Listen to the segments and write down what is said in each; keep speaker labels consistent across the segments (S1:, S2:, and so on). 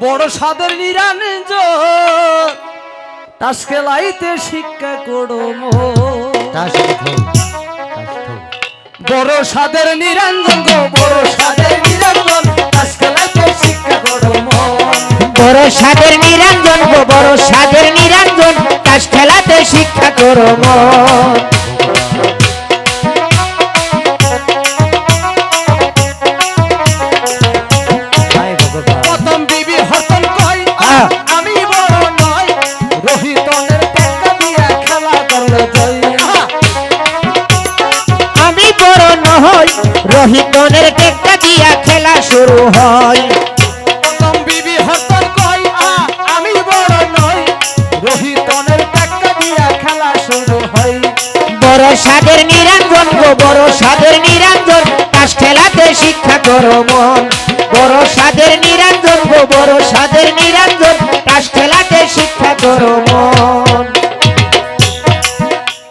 S1: বড় সাদের নিরঞ্জন তাস খেলাইতে শিক্ষা করো বড় সাদের নিরঞ্জন গো বড় সাদের নিরঞ্জন তাস খেলাইতে শিক্ষা করো
S2: বড় সাদের নিরঞ্জন গো বড় সাদের নিরঞ্জন তাস খেলাতে শিক্ষা করো মন
S1: প্রথম বিবি হরতন কই আমি বড় নয় রোহিতনের টেক্কা দিয়া খেলা করলো জয়
S2: আমি বড় নই রোহিতনের টেক্কা দিয়া খেলা শুরু হয়
S1: প্রথম বিবি হরতন কই আমি বড় নই রোহিতনের টেক্কা দিয়া খেলা শুরু হয়
S2: বড় সাদের নিরঞ্জন গো বড় সাদের নিরঞ্জন তাস খেলাতে শিক্ষা করো মন বড় সাদের নিরঞ্জন গো বড় সাদের নিরঞ্জন তাস খেলাতে শিক্ষা করো মন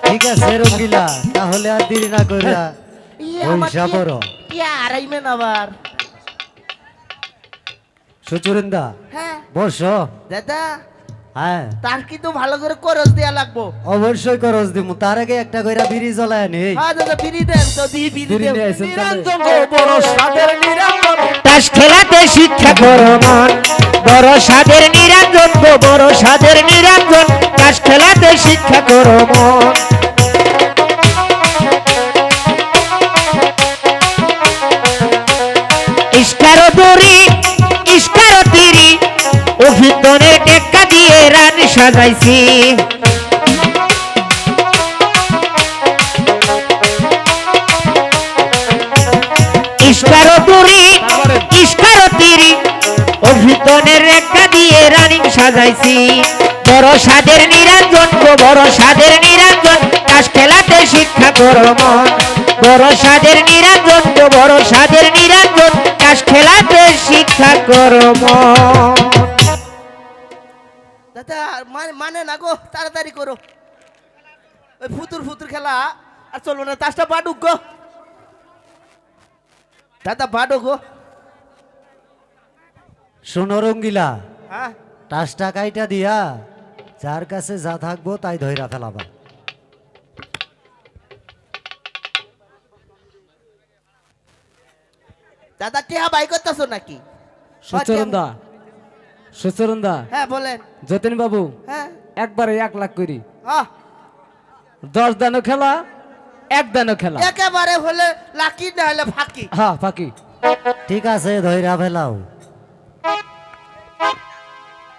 S3: ঠিক আছে রঙ্গিলা তাহলে আর দেরি না কইরা পয়সা বড়
S4: আড়াইমেন আবার
S3: সুচুরিন্দা
S4: হ্যাঁ
S3: বসো
S4: দাদা
S3: হ্যাঁ
S4: তার কিন্তু ভালো করে করস দেয়া লাগবো
S3: অবশ্যই করস দিমু তার আগে একটা কইরা বিড়ি জ্বলায় নেই
S4: হ্যাঁ দাদা বিড়ি দেন তো দি বিড়ি দেন
S1: নিরঞ্জন গো বড় সাদের নিরঞ্জন
S2: তাস খেলাতে শিক্ষা করো মন বড় সাদের নিরঞ্জন গো বড় সাদের নিরঞ্জন তাস খেলাতে শিক্ষা করো মন ইস্কারো দড়ি ইস্কারো তিরি অভিতরে টেক্কা দিয়ে রানী সাজাইছি ইস্কারো দড়ি ইস্কারো তিরি অভিতনের রেখা দিয়ে রানী সাজাইছি বড় সাদের নিরঞ্জন গো বড় সাদের নিরঞ্জন তাস খেলাতে শিক্ষা করো মন বড় সাদের নিরঞ্জন গো বড় সাদের নিরঞ্জন তাস খেলাতে শিক্ষা করো মন
S4: দাদা মানে না গো তাড়াতাড়ি করো ওই ফুতুর ফুতুর খেলা আর চলো না তাসটা বাডুক গো দাদা বাডো গো
S3: শোনো রঙ্গিলা
S4: হ্যাঁ
S3: টাসটা কাইটা দিয়া যার কাছে যা থাকবো তাই ধইরা ফেলাবা
S4: দাদা টিহা বাই করতেছো নাকি
S1: সুচরন্দা সুচরন্দা
S4: হ্যাঁ বলেন
S1: যতীন বাবু
S4: হ্যাঁ
S1: একবারে 1 লাখ করি
S4: আহ
S1: 10 দানো খেলা 1 দানো খেলা
S4: একেবারে হলে লাকি না হলে ফাঁকি
S1: হ্যাঁ ফাঁকি
S3: ঠিক আছে ধইরা ফেলাও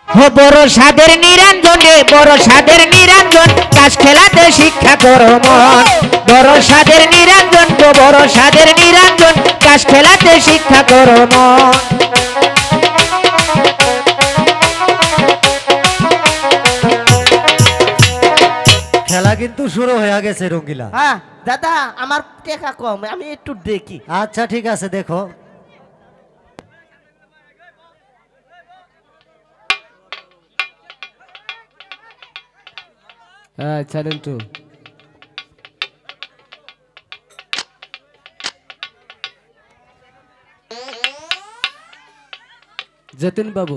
S2: হো বড় সাদের নিরঞ্জন রে বড় সাদের নিরঞ্জন তাস খেলাতে শিক্ষা করো মন বড় সাদের নিরঞ্জন গো বড় সাদের নিরঞ্জন তাস খেলাতে শিক্ষা করো মন
S3: খেলা কিন্তু শুরু হয়ে গেছে রঙ্গিলা
S4: হ্যাঁ দাদা আমার টেকা কম আমি একটু দেখি
S3: আচ্ছা ঠিক আছে দেখো
S1: হ্যাঁ চ্যালেঞ্জ টু যতীন বাবু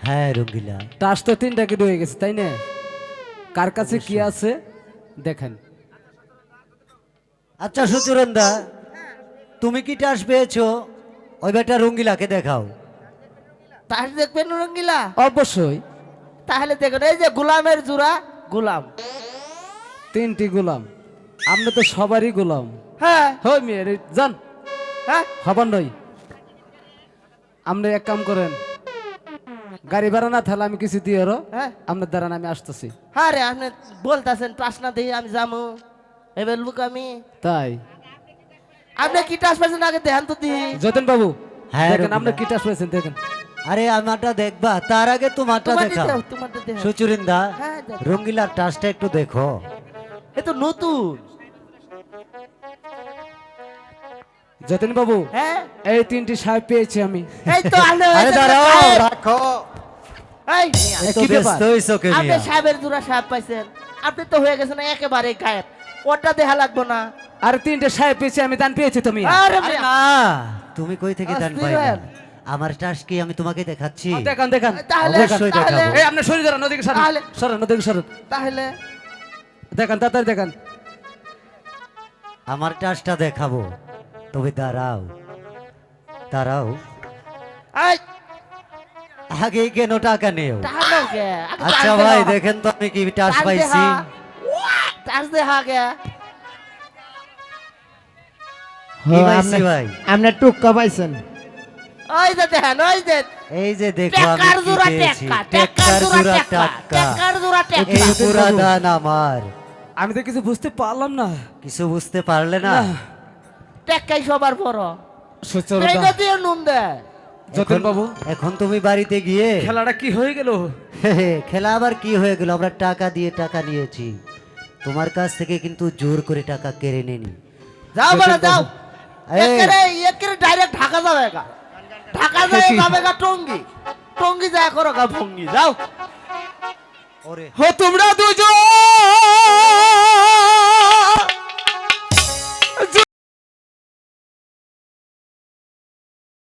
S3: হ্যাঁ রঙ্গিলা
S1: টাস তো 3টা কি রয়ে গেছে তাই না কার কাছে কি আছে দেখেন
S3: আচ্ছা সুচুরন্দা তুমি কি টাস পেয়েছো ওই বেটা রঙ্গিলাকে দেখাও
S4: তাহলে দেখবেন রঙ্গিলা
S1: অবশ্যই
S4: তাহলে দেখুন এই যে গোলামের জোড়া গোলাম
S1: 3টি গোলাম আমরা তো সবারই গোলাম
S4: হ্যাঁ
S1: হই মেয়ে যান
S4: হ্যাঁ
S1: হবার নই আপনি এক কাম করেন গাড়ি ভাড়া না তাহলে আমি কিছু দিয়ে
S4: হ্যাঁ
S1: আপনার দ্বারা আমি আসতেছি
S4: হ্যাঁ রে আপনি বলতেছেন টাস না দিয়ে আমি যাবো এবার লুক আমি
S1: তাই
S4: আপনি কি টাস পাইছেন আগে দেখান তো দি
S1: যতীন বাবু
S3: হ্যাঁ,
S1: দেখেন
S3: রবিনা।
S1: আপনি কি টাস পেয়েছেন দেখেন
S3: আরে আমারটা দেখবা তার আগে তোমারটা দেখাও
S4: তোমারটা দেখাও
S3: সুচুরিন্দা
S4: হ্যাঁ, দেখো।
S3: রঙ্গিলার টাসটা একটু দেখো
S4: এ তো নতুন
S1: যতীন বাবু
S4: হ্যাঁ
S1: এই 3টি সাহেব পেয়েছি আমি
S4: এই তো
S3: আরে দাঁড়াও রাখো
S4: এই
S3: এত
S1: কি ব্যাপার?
S3: ব্যস্ত হইছো কে
S4: আপনি
S3: মিয়া?
S4: সাহেবের জোড়া সাহেব পাইছেন আপনি তো হয়ে গেছেন একেবারে গায়েব ওটা দেখা লাগবো না
S1: আর 3টে সাহেব পেয়েছি আমি দান পেয়েছি তুমি
S4: আরে
S3: আরে না তুমি কই থেকে দান
S4: অস্থির
S3: পাইলা
S4: হয়ে।
S3: আমার টাস কি আমি তোমাকে দেখাচ্ছি?
S1: দেখান দেখান
S4: তাহলে
S3: অবশ্যই
S4: তাহলে
S3: দেখাবো।
S1: এই আপনার শরীর ধরেন ওদিকে সরেন
S4: তাহলে?
S1: সরেন ওদিকে সরেন
S4: তাহলে
S1: দেখান তাড়াতাড়ি দেখান
S3: আমার টাসটা দেখাবো, তবে দাঁড়াও দাঁড়াও,
S4: এই
S3: আগে কেন টাকা নেও?
S4: তাহলে কে
S3: আচ্ছা ভাই দেখেন তো আমি কি টাস পাইছি।
S4: টাস দে হাগে
S3: কি পাইছি ভাই?
S2: আপনি টুক্কা পাইছেন।
S4: ওই যে দেখেন ওই যে
S3: এই যে দেখো আমি
S4: টেক্কার
S3: কি
S4: জোড়া
S3: পেয়েছি।
S4: টেক্কা
S3: টেক্কার জোড়া টাকা,
S4: টেক্কার জোড়া টেক্কা
S3: এই পুরা দান আমার।
S1: আমি তো কিছু বুঝতে পারলাম না
S3: কিছু বুঝতে পারলে না?
S4: টেক্কাই সবার বড়
S1: সুচরিতা
S4: এই গতি নুন দে
S1: যতীন বাবু
S3: এখন তুমি বাড়িতে গিয়ে
S1: খেলাটা কি হয়ে গেল?
S3: খেলা আবার কি হয়ে গেল? আমরা টাকা দিয়ে টাকা নিয়েছি, তোমার কাছ থেকে কিন্তু জোর করে টাকা কেড়ে নেনি।
S4: যাও বড় যাও
S3: এই।
S4: একেরে ডাইরেক্ট ঢাকা যাবে গা ঢাকা যায় যাবে গা টঙ্গি টঙ্গি যায় করো গা ভঙ্গি যাও
S3: ওরে
S1: ও তোমরা দুজন